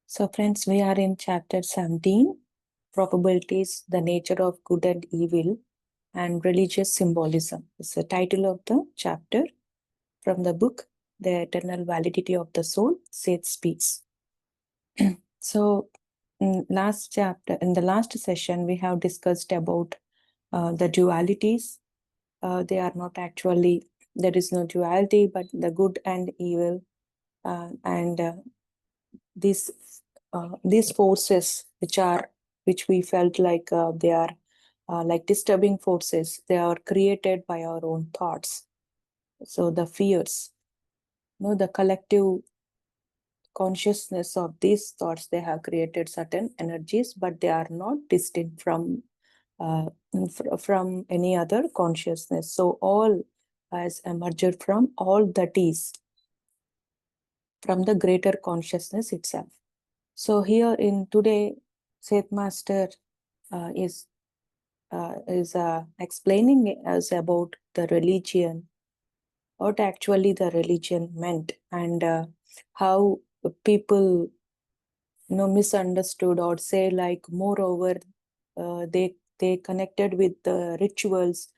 So friends, we are in chapter 17, Probabilities, the Nature of Good and Evil, and Religious Symbolism. It's the title of the chapter from the book, The Eternal Validity of the Soul, SETH speaks. So in the last session, we have discussed about the dualities. They are not actually, there is no duality, but the good and evil. And these forces which we felt like they are like disturbing forces, they are created by our own thoughts. So the fears, the collective consciousness of these thoughts, they have created certain energies, but they are not distinct from any other consciousness. So all has emerged from all that is from the greater consciousness itself. So here in today, Seth Master is explaining us about the religion, what actually the religion meant, and how people misunderstood or say like moreover they connected with the rituals,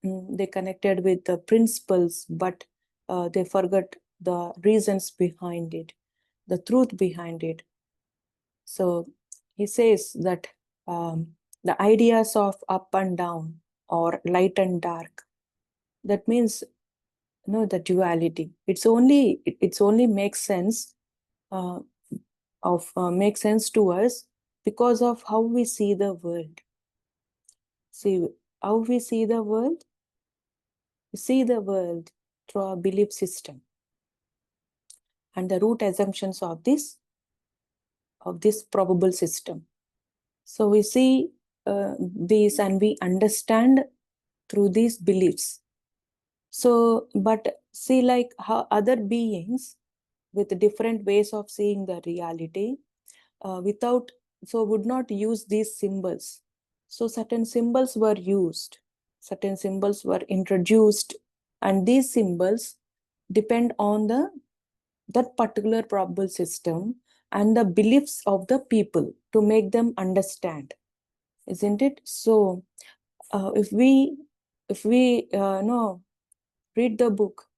they connected with the principles, but they forgot the reasons behind it, the truth behind it. So he says that the ideas of up and down or light and dark, that means the duality. It's only makes sense makes sense to us because of how we see the world. See how we see the world. We see the world through our belief system and the root assumptions of this probable system. So we see these and we understand through these beliefs. So, but see, like how other beings with different ways of seeing the reality, would not use these symbols. So certain symbols were used, certain symbols were introduced, and these symbols depend on that particular probable system and the beliefs of the people to make them understand, isn't it? So if we read the book,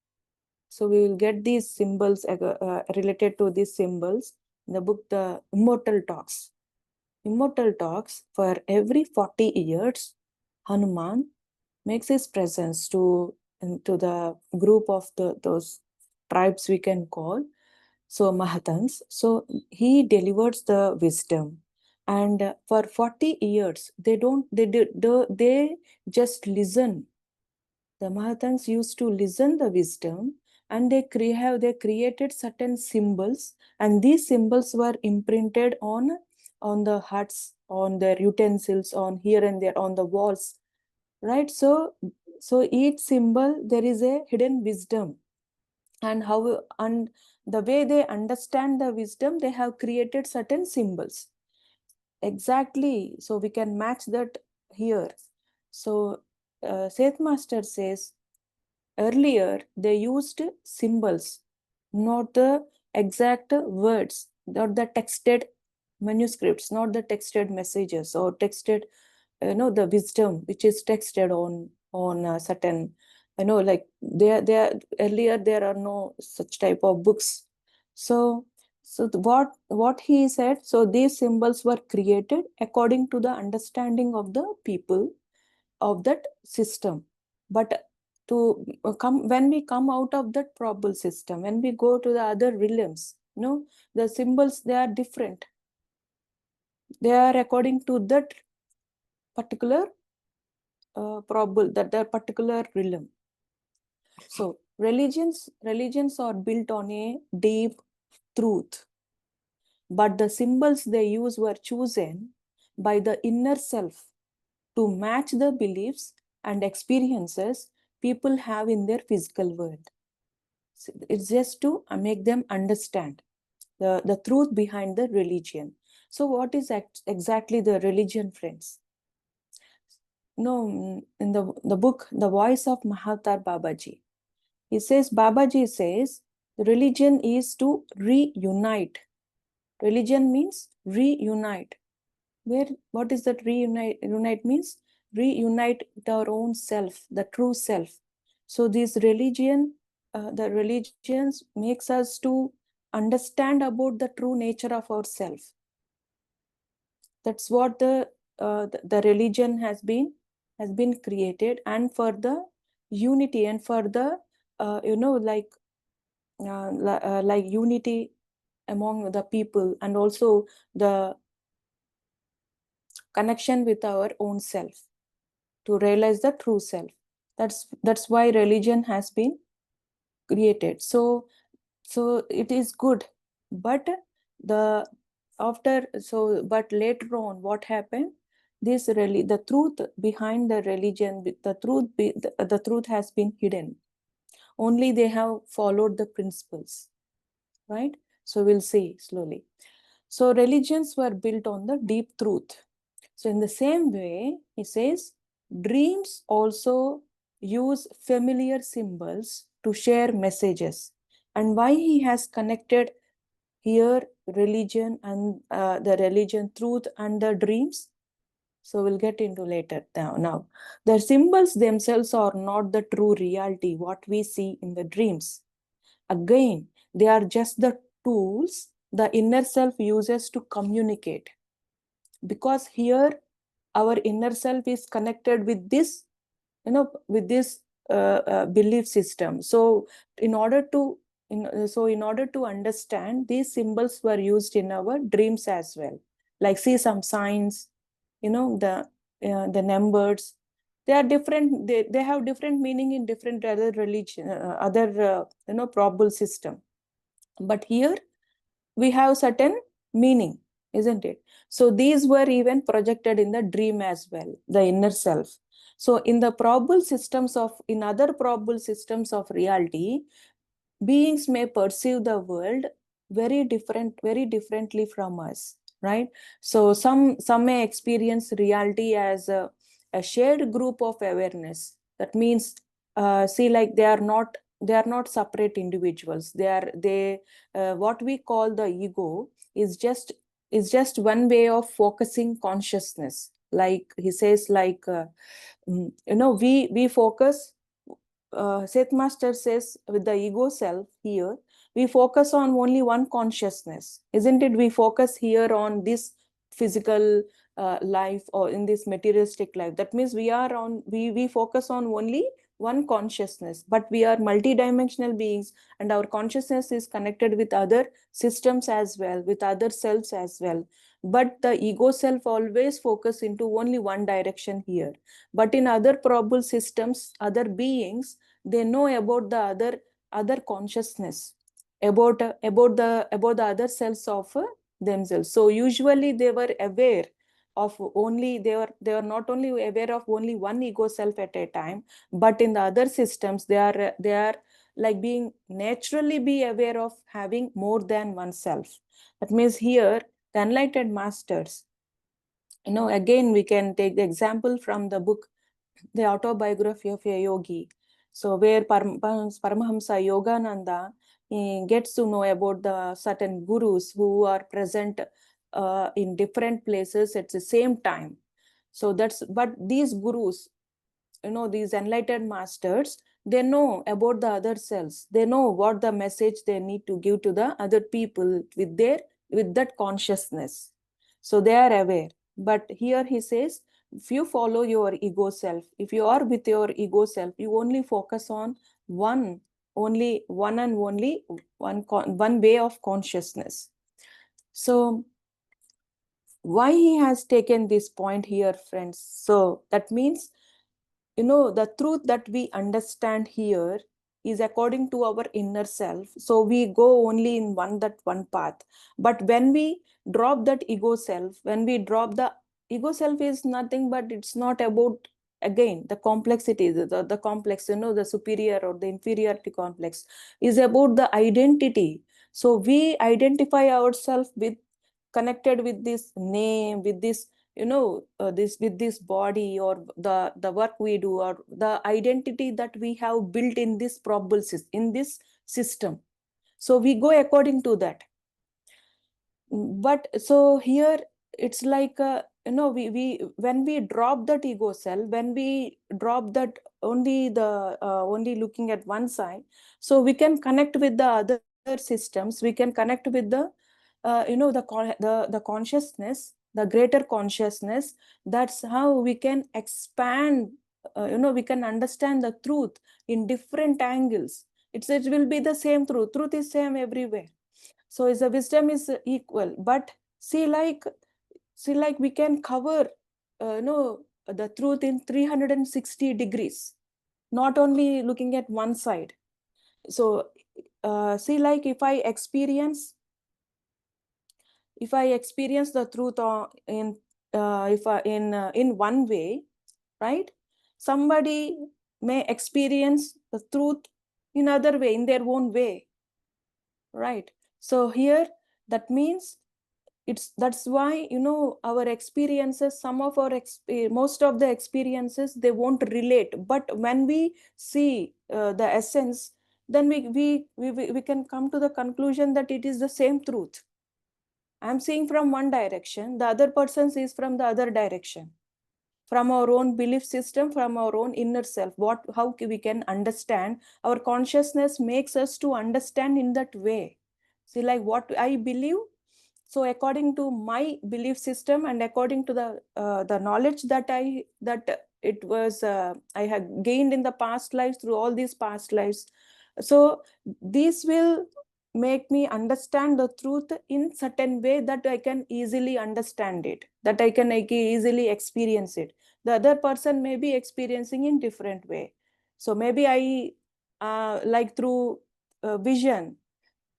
so we will get these symbols related to these symbols in the book, the Immortal Talks. Immortal Talks, for every 40 years, Hanuman makes his presence to the group of those tribes we can call, so Mahatans. So he delivers the wisdom. And for 40 years, they just listen. The Mahatans used to listen the wisdom, and they created certain symbols, and these symbols were imprinted on the huts, on their utensils, on here and there, on the walls, right? So each symbol there is a hidden wisdom, and the way they understand the wisdom, they have created certain symbols. Exactly. So we can match that here. So Seth Master says, earlier, they used symbols, not the exact words, not the texted manuscripts, not the texted messages or texted, the wisdom which is texted on certain, like there earlier there are no such type of books. So what he said, so these symbols were created according to the understanding of the people of that system, but to come when we come out of that probable system, when we go to the other realms, the symbols, they are different. They are according to that particular probable, that particular realm. So religions are built on a deep truth, but the symbols they use were chosen by the inner self to match the beliefs and experiences people have in their physical world. So it's just to make them understand the truth behind the religion. So what is exactly the religion, friends? No, in the book, The Voice of Mahatar Babaji, Babaji says, religion is to reunite Religion means reunite. What is that reunite? Unite means reunite with our own self, the true self. So this religion, the religions makes us to understand about the true nature of ourself. That's what the religion has been created, and for the unity and for the like unity among the people, and also the connection with our own self, to realize the true self. That's why religion has been created. So it is good, but the but later on what happened, this really the truth behind the religion, the truth has been hidden. Only they have followed the principles, right? So we'll see slowly. So religions were built on the deep truth. So in the same way, he says, dreams also use familiar symbols to share messages. And why he has connected here religion and the religion truth and the dreams? So we'll get into later now. The symbols themselves are not the true reality, what we see in the dreams. Again, they are just the tools the inner self uses to communicate. Because here our inner self is connected with this, with this belief system. So in order to understand, these symbols were used in our dreams as well. Like see some signs, the numbers, they are different. They have different meaning in different other religion, probable system. But here we have certain meaning, isn't it? So these were even projected in the dream as well, the inner self. So in other probable systems of reality, beings may perceive the world very differently from us, right? So some may experience reality as a shared group of awareness. That means, see, like they are not separate individuals. What we call the ego is just one way of focusing consciousness. Like he says, like we focus. Seth Master says, with the ego self here, we focus on only one consciousness, isn't it? We focus here on this physical life, or in this materialistic life. That means we focus on only one consciousness, but we are multidimensional beings, and our consciousness is connected with other systems as well, with other selves as well. But the ego self always focus into only one direction here. But in other probable systems, other beings, they know about the other consciousness, about the other selves of themselves. So usually they were aware of only they are not only aware of only one ego self at a time, but in the other systems they are like being naturally be aware of having more than one self. That means here the enlightened masters, again we can take the example from the book The Autobiography of a Yogi. So where Paramahamsa Yogananda, he gets to know about the certain gurus who are present in different places at the same time. So but these gurus, these enlightened masters, they know about the other selves. They know what the message they need to give to the other people with that consciousness. So they are aware. But here he says, if you follow your ego self, if you are with your ego self, you only focus on one way of consciousness. So why he has taken this point here, friends? So that means, the truth that we understand here is according to our inner self. So we go only in one path. But when we drop that ego self, the ego self is nothing but it's not about, again, the complexity, the complex, the superior or the inferiority complex is about the identity. So we identify ourselves connected with this name, with this, with this body, or the work we do, or the identity that we have built in this in this system. So we go according to that. But so here it's like we when we drop that ego self, when we drop that only looking at one side, so we can connect with the other systems, we can connect with the the consciousness, the greater consciousness. That's how we can expand, we can understand the truth in different angles. It will be the same truth is same everywhere. So the wisdom is equal, but see like we can cover the truth in 360 degrees, not only looking at one side. So see like if I experience the truth in if I, in one way, right? Somebody may experience the truth in other way, in their own way, right? So here that means that's why our experiences, some of our most of the experiences, they won't relate, but when we see the essence, then we can come to the conclusion that it is the same truth. I'm seeing from one direction, the other person sees from the other direction, from our own belief system, from our own inner self. How we can understand, our consciousness makes us to understand in that way. See like what I believe, so according to my belief system and according to the knowledge that I had gained in the past lives, through all these past lives, so this will make me understand the truth in certain way that I can easily understand it, that I can easily experience it. The other person may be experiencing in different way. So maybe I like through vision,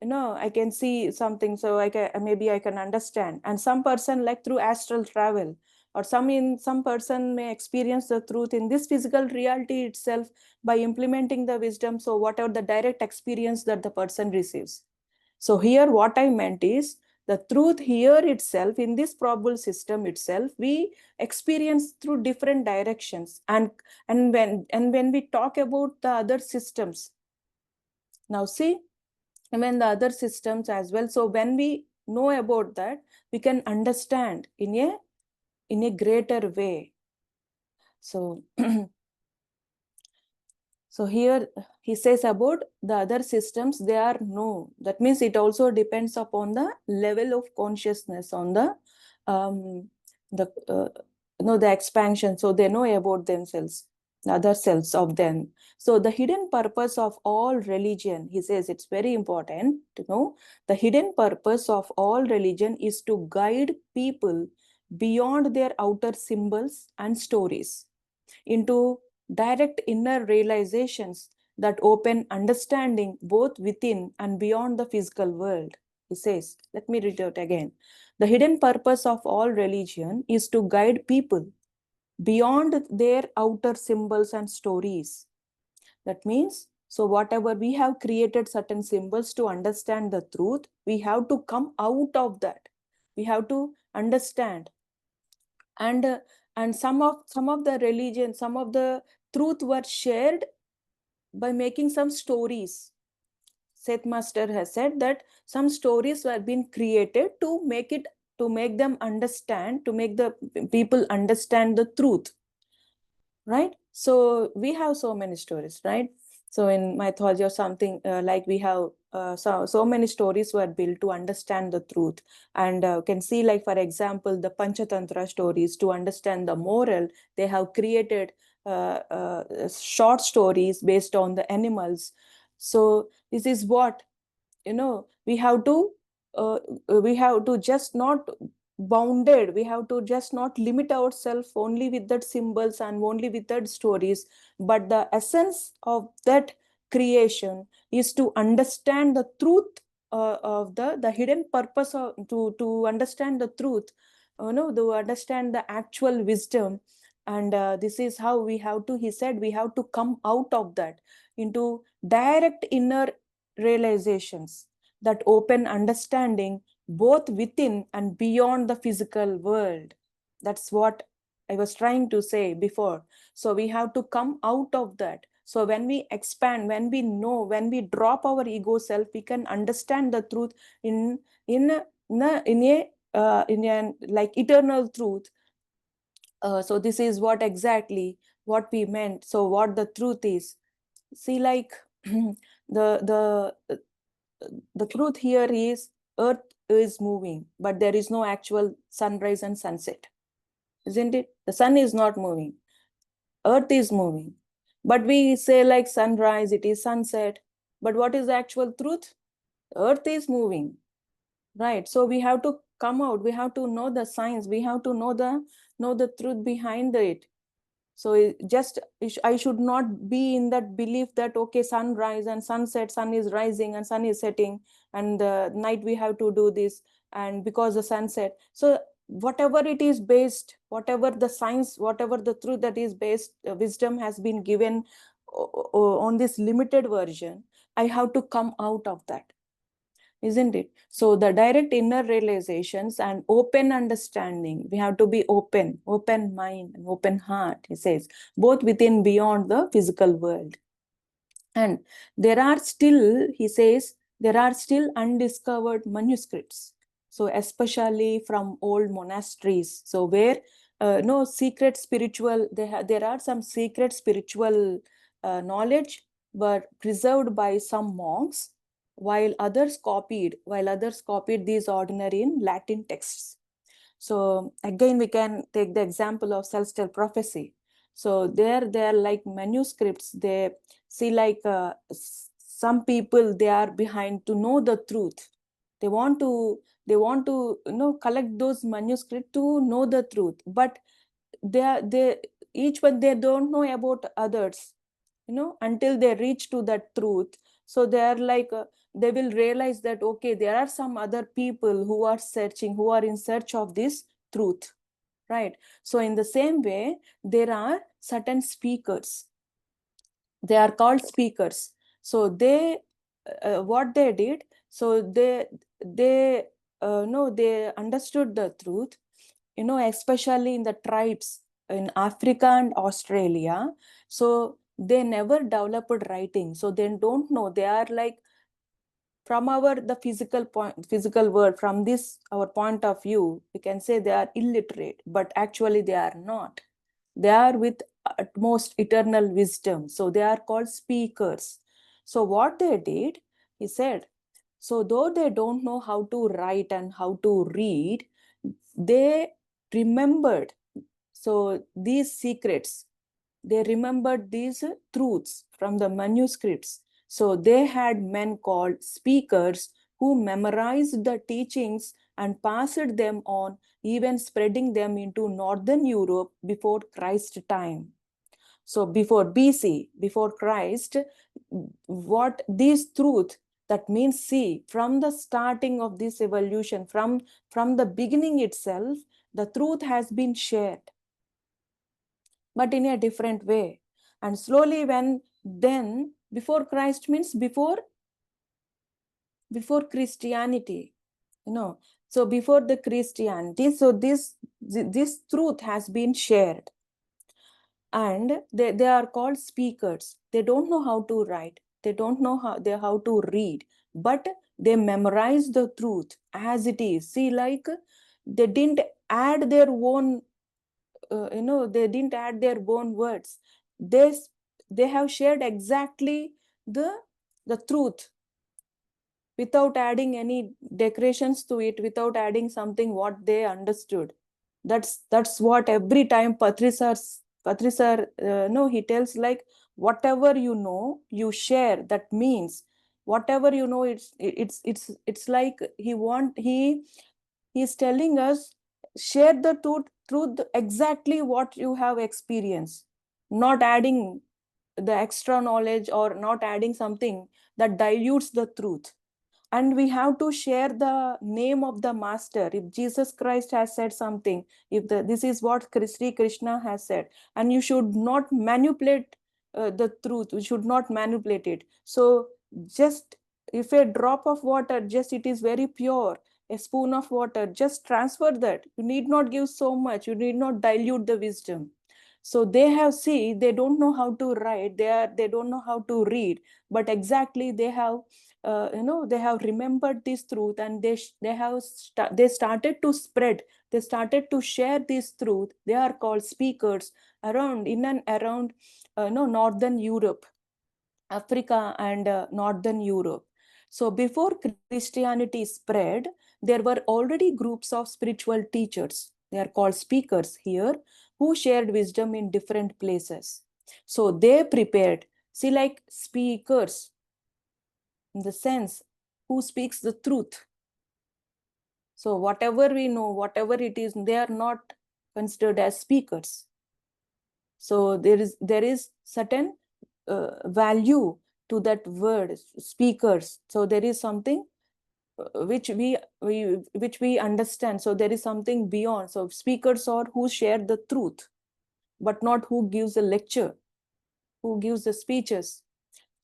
I can see something, so maybe I can understand. And some person like through astral travel, or some person may experience the truth in this physical reality itself by implementing the wisdom. So whatever the direct experience that the person receives. So here what I meant is, the truth here itself, in this probable system itself, we experience through different directions. And when we talk about the other systems, now see, when the other systems as well, so when we know about that, we can understand in a greater way. So so here he says about the other systems, they are no. That means it also depends upon the level of consciousness, on the the expansion. So they know about themselves, the other selves of them. So the hidden purpose of all religion, he says, it's very important to know, the hidden purpose of all religion is to guide people beyond their outer symbols and stories into direct inner realizations that open understanding both within and beyond the physical world. He says, let me read it again. The hidden purpose of all religion is to guide people beyond their outer symbols and stories. That means, so whatever we have created certain symbols to understand the truth, we have to come out of that. We have to understand. And some of the religion, some of the truth were shared by making some stories. Seth Master has said that some stories were being created to make them understand, to make the people understand the truth, right? So we have so many stories, right? So in mythology or something, like we have so many stories were built to understand the truth. And can see, like, for example, the Panchatantra stories, to understand the moral. They have created short stories based on the animals. So this is what, we have to just not bounded, we have to just not limit ourselves only with that symbols and only with that stories, but the essence of that creation is to understand the truth of the hidden purpose of, to understand the truth, to understand the actual wisdom. And this is how we have to, he said, we have to come out of that into direct inner realizations that open understanding both within and beyond the physical world. That's what I was trying to say before. So we have to come out of that. So when we expand, when we know, when we drop our ego self, we can understand the truth in in a like eternal truth. So this is what exactly what we meant. So what the truth is, see, like the the truth here is earth is moving, but there is no actual sunrise and sunset, isn't it? The sun is not moving, earth is moving, but we say like sunrise, it is sunset. But what is the actual truth? Earth is moving, right? So we have to come out, we have to know the science, we have to know the truth behind it. So I should not be in that belief that, okay, sunrise and sunset, sun is rising and sun is setting, and the night we have to do this, and because the sunset. So whatever it is based, whatever the science, whatever the truth that is based, wisdom has been given on this limited version, I have to come out of that, isn't it? So the direct inner realizations and open understanding, we have to be open mind and open heart, he says, both within, beyond the physical world. And there are still, he says, there are still undiscovered manuscripts. So especially from old monasteries. So where no secret spiritual, there are some secret spiritual knowledge were preserved by some monks, while others copied these ordinary in Latin texts. So again, we can take the example of celestial prophecy. So they're like manuscripts. They see, like some people, they are behind to know the truth. They want to collect those manuscripts to know the truth, but they each one, they don't know about others, until they reach to that truth. So they are like they will realize that, okay, there are some other people who are searching, who are in search of this truth, right? So in the same way, there are certain speakers, they are called speakers. So they what they did, so they no they understood the truth, especially in the tribes in Africa and Australia. So they never developed writing, so they don't know, they are like, from the physical world, from this our point of view, we can say they are illiterate, but actually they are not. They are with utmost eternal wisdom, so they are called speakers. So what they did, he said, so though they don't know how to write and how to read, they remembered, so these secrets, they remembered these truths from the manuscripts. So they had men called speakers who memorized the teachings and passed them on, even spreading them into Northern Europe before Christ's time. So before BC, before Christ, what these truth, that means, see, from the starting of this evolution, from the beginning itself, the truth has been shared, but in a different way. And slowly, when then, before Christ means before Christianity, so before the Christianity, so this truth has been shared, and they are called speakers. They don't know how to write, they don't know how to read, but they memorize the truth as it is. See, like, they didn't add their own they didn't add their own words. They have shared exactly the truth, without adding any decorations to it, without adding something what they understood. That's what every time Patrisar no, he tells, like, whatever you know, you share. That means whatever you know, it's like he's telling us, share the truth exactly what you have experienced, not adding the extra knowledge, or not adding something that dilutes the truth. And we have to share the name of the master. If Jesus Christ has said something, if this is what Sri Krishna has said, and you should not manipulate the truth, you should not manipulate it. So just, if a drop of water, just it is very pure, a spoon of water, just transfer that. You need not give so much, you need not dilute the wisdom. So they have, see, they don't know how to write, they don't know how to read, but exactly they have they have remembered this truth, and they started to spread, they started to share this truth. They are called speakers around, in and around northern Europe, Africa, and northern Europe. So before Christianity spread, there were already groups of spiritual teachers. They are called speakers here, who shared wisdom in different places. So they prepared, see, like speakers, in the sense, who speaks the truth. So whatever we know, whatever it is, they are not considered as speakers. So there is certain value to that word speakers. So there is something which we understand. So there is something beyond. So speakers are who share the truth, but not who gives a lecture, who gives the speeches.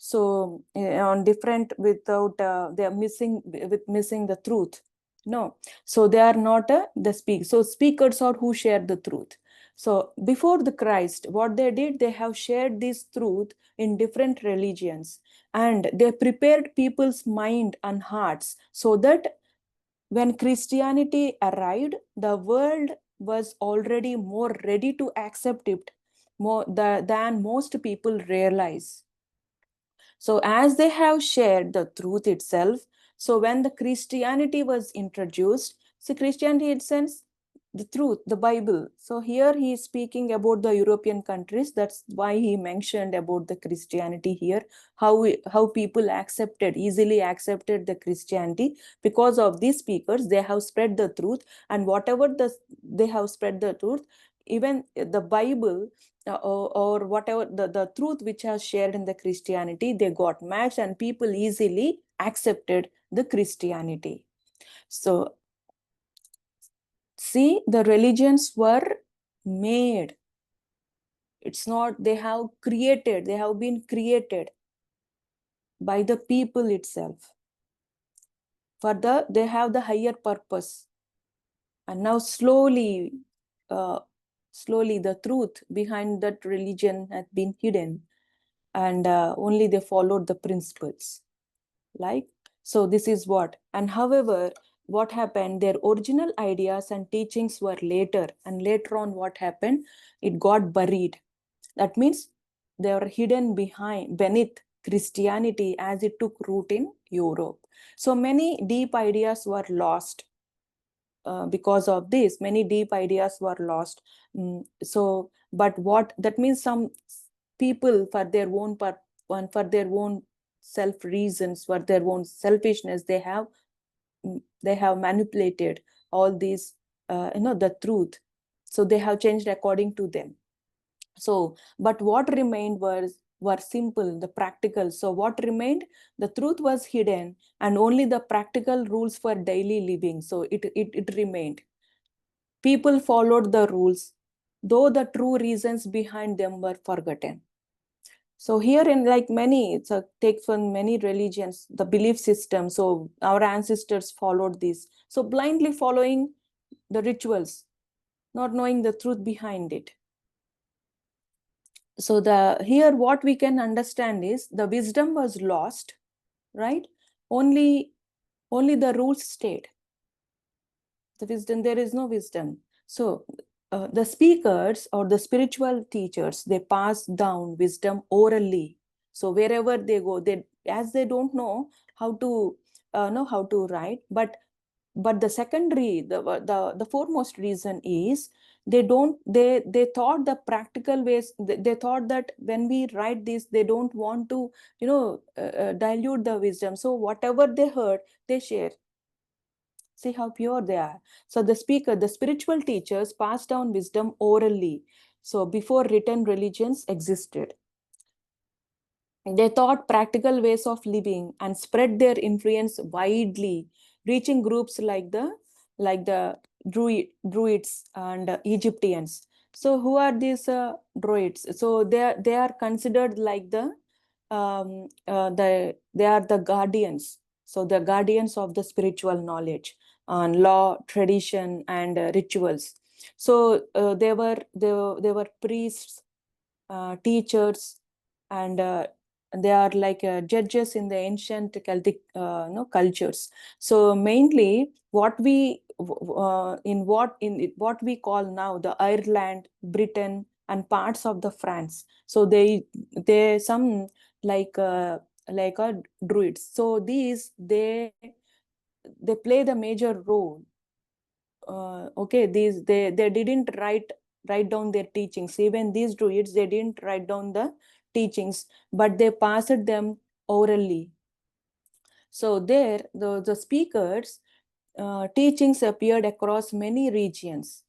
So on different, without they are missing the truth. No, so they are not the speak. So speakers are who share the truth. So before the Christ, what they did, they have shared this truth in different religions, and they prepared people's mind and hearts, so that when Christianity arrived, the world was already more ready to accept it than most people realize. So as they have shared the truth itself, so when the Christianity was introduced, so Christianity itself, the truth, the Bible. So here he is speaking about the European countries. That's why he mentioned about the Christianity here, how people easily accepted the Christianity. Because of these speakers, they have spread the truth, and whatever they have spread the truth, even the Bible, or whatever the truth which has shared in the Christianity, they got matched, and people easily accepted the Christianity. So see, the religions were made. It's not, they have been created by the people itself. They have the higher purpose. And now slowly the truth behind that religion has been hidden, and only they followed the principles. Like, so this is what. And however, what happened, their original ideas and teachings were later, and later on what happened, it got buried. That means they were hidden beneath Christianity as it took root in Europe. So many deep ideas were lost. Because of this, many deep ideas were lost. So, but what that means, some people, for their own self reasons, for their own selfishness, they have manipulated all these, the truth. So they have changed according to them. So, but what remained were simple, the practical. So what remained, the truth was hidden, and only the practical rules for daily living. So it remained. People followed the rules, though the true reasons behind them were forgotten. So here, in like many, so take from many religions, the belief system. So our ancestors followed this. So blindly following the rituals, not knowing the truth behind it. So here what we can understand is the wisdom was lost, right? Only the rules stayed. The wisdom, there is no wisdom. So the speakers or the spiritual teachers, they pass down wisdom orally. So wherever they go, as they don't know how to write, but the secondary, the foremost reason is they thought the practical ways. They thought that when we write this, they don't want to dilute the wisdom. So whatever they heard, they share. See how pure they are. So the spiritual teachers passed down wisdom orally. So before written religions existed, they taught practical ways of living and spread their influence widely, reaching groups like the Druids and Egyptians. So who are these Druids? So they are considered like they are the guardians. So the guardians of the spiritual knowledge on law, tradition, and rituals. So they were priests, teachers, and they are like judges in the ancient Celtic cultures. So mainly what we in what we call now the Ireland, Britain, and parts of the France. So they some like a druids. So these they play the major role. Okay, these they didn't write down their teachings. Even these druids, they didn't write down the teachings, but they passed them orally. So there, the speakers teachings appeared across many regions,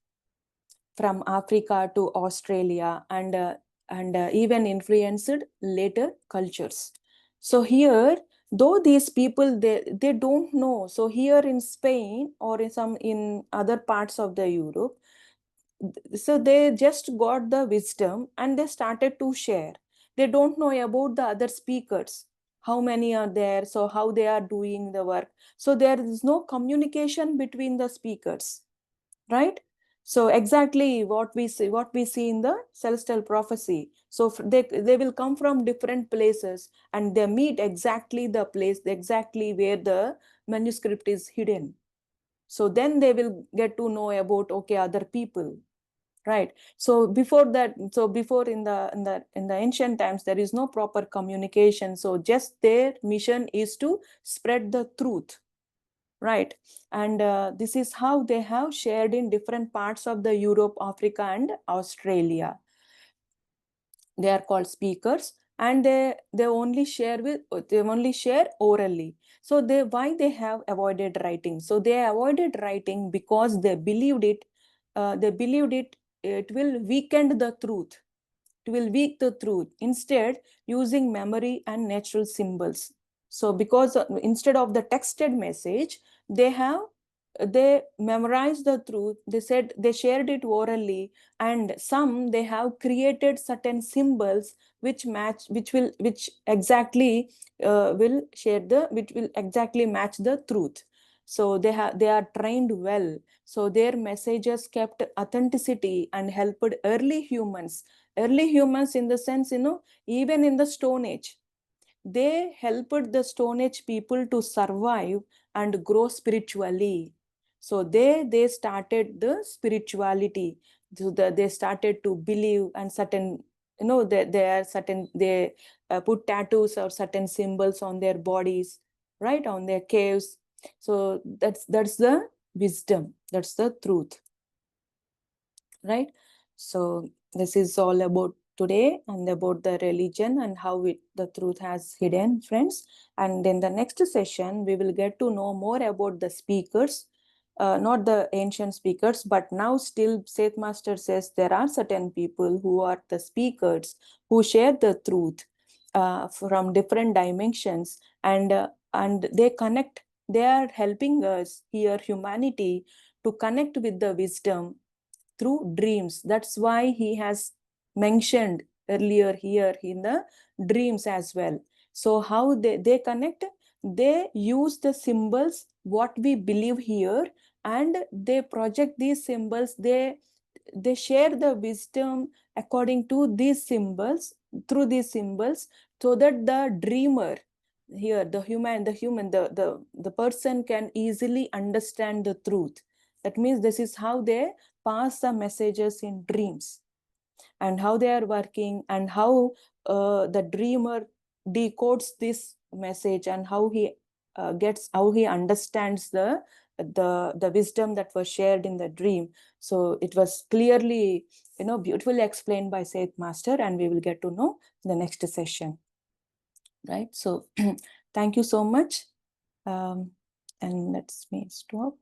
from Africa to Australia, and even influenced later cultures. So here, though these people they don't know. So here in Spain or in other parts of the Europe, so they just got the wisdom and they started to share. They don't know about the other speakers, how many are there, so how they are doing the work. So there is no communication between the speakers, right? So exactly what we see in the celestial prophecy. So they will come from different places and they meet exactly the place, exactly where the manuscript is hidden. So then they will get to know about, okay, other people, right? So before that, so before in the ancient times, there is no proper communication. So just their mission is to spread the truth, right? And this is how they have shared in different parts of the Europe, Africa, and Australia. They are called speakers, and they only share orally. So why they have avoided writing? So they avoided writing because they believed it will weaken the truth. It will weak the truth. Instead, using memory and natural symbols. So because instead of the texted message, they memorized the truth. They shared it orally, and some they have created certain symbols which exactly which will exactly match the truth. So they are trained well. So their messages kept authenticity and helped early humans in the sense, even in the Stone Age, they helped the Stone Age people to survive and grow spiritually. So they started the spirituality. So they started to believe, and certain, they put tattoos or certain symbols on their bodies, right, on their caves. So that's the wisdom, that's the truth, right? So this is all about today, and about the religion and how the truth has hidden, friends. And in the next session, we will get to know more about the speakers, not the ancient speakers, but now still Seth Master says there are certain people who are the speakers who share the truth from different dimensions, and they are helping us here, humanity, to connect with the wisdom through dreams. That's why he has mentioned earlier here in the dreams as well. So how they connect? They use the symbols, what we believe here, and they project these symbols. They share the wisdom according to these symbols, through these symbols, so that the dreamer here, the person can easily understand the truth. That means this is how they pass the messages in dreams, and how they are working, and how the dreamer decodes this message, and how he understands the wisdom that was shared in the dream. So it was clearly, beautifully explained by Seth Master, and we will get to know the next session, right? So thank you so much, and let's me stop.